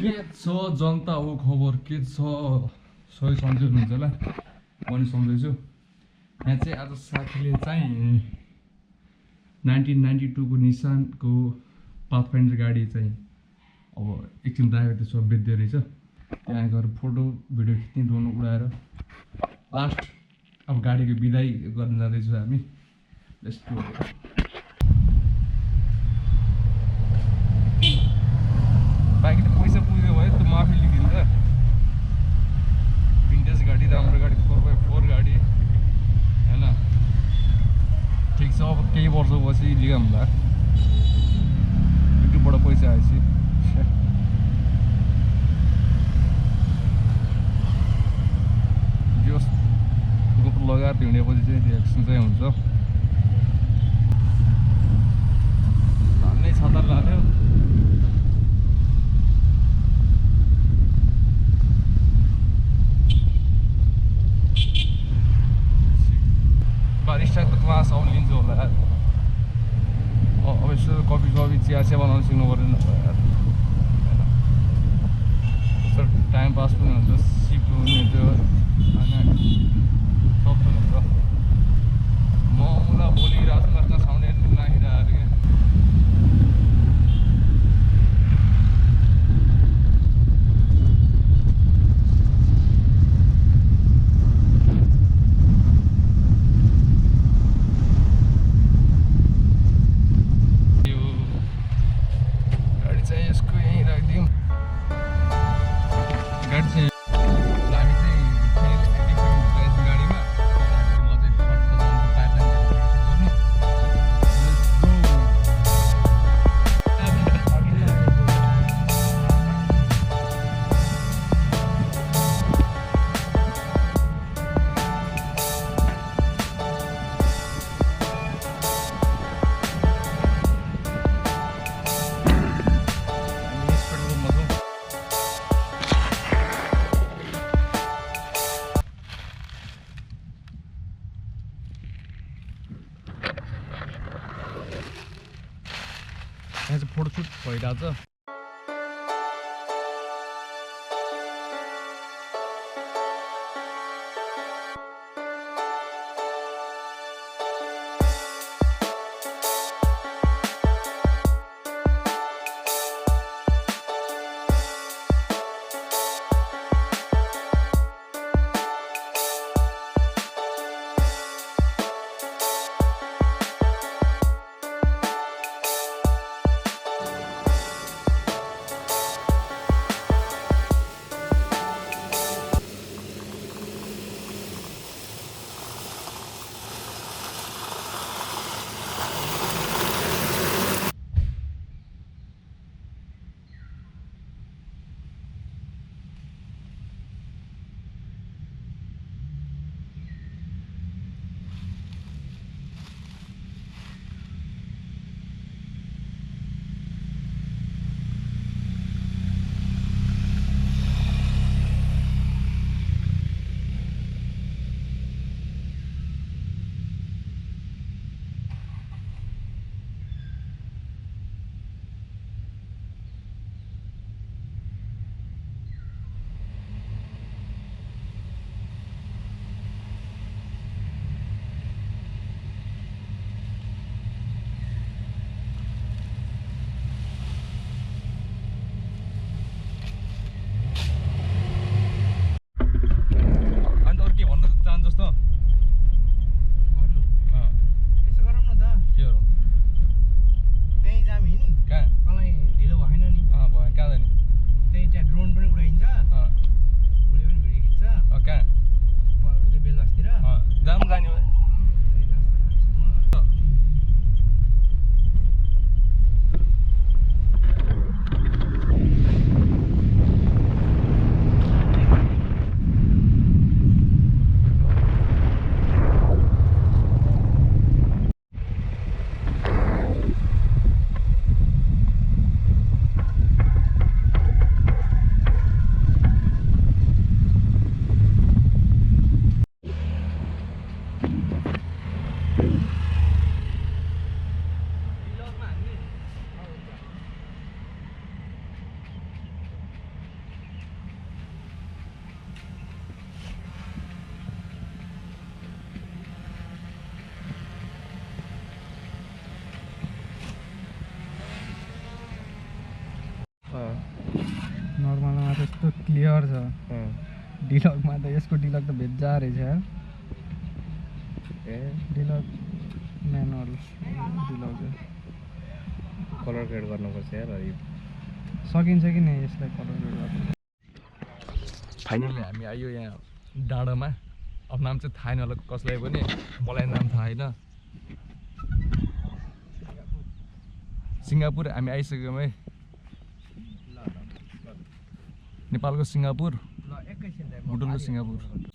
के छ जनता हो खबर के छ सही सम्झिनु हुन्छ होला म नि सम्झैछु यहाँ चाहिँ आज साथीले चाहिँ 1992 को निसानको पाथफाइन्डर गाडी चाहिँ अब एकछिन राखेको त्यसो बेच्दै रहेछ त्यहाँ गएर फोटो भिडियो खिच्ने ड्रोन उडाएर लास्ट अब गाडीको बिदाई गर्न जाँदैछौँ हामी लेट्स गो बाँकी त पैसा पुग्यो भयो त माफी लिदिनु त भिन्टेज गाडी राम्रो गाडी 4x4 गाडी होइन ठिक छ अब केही वर्षपछि लिगाम होला युट्युबबाट पैसा आएपछि जोस गोप्रो लगाएर हिँडेपछि चाहिँ रिएक्सन चाहिँ हुन्छ धान्नै छाता लाग्यो बारिस्टाको त मास आउनु लिन्छु होला यार अब यसो कफी चिया बनाउनु सिक्नु पऱ्यो यार यसो टाइम पास पनि हुन्छ सिप पनि हुन्छ होइन सब हुन्छ म उता भोलि रात साउने नाखिरहेको क्या यहाँ चाहिँ फोटोसुट भइरहेछ नर्मलमा त यस्तो क्लियर छ डिलक्समा त यसको डिलक्स त भेज्जा रहेछ यार deluxe manual deluxe colour grade गर्नुपर्छ यार सकिन्छ कि नै यसलाई कलर ग्रेड गर्नु फाइनली हामी आयो यहाँ डाँडामा अब नाम चाहिँ थाहा छैन होला कसलाई पनि मलाई नाम थाहा छैन सिङ्गापुर हामी आइसक्यौँ है नेपालको सिङ्गापुर बुटुलको सिङ्गापुर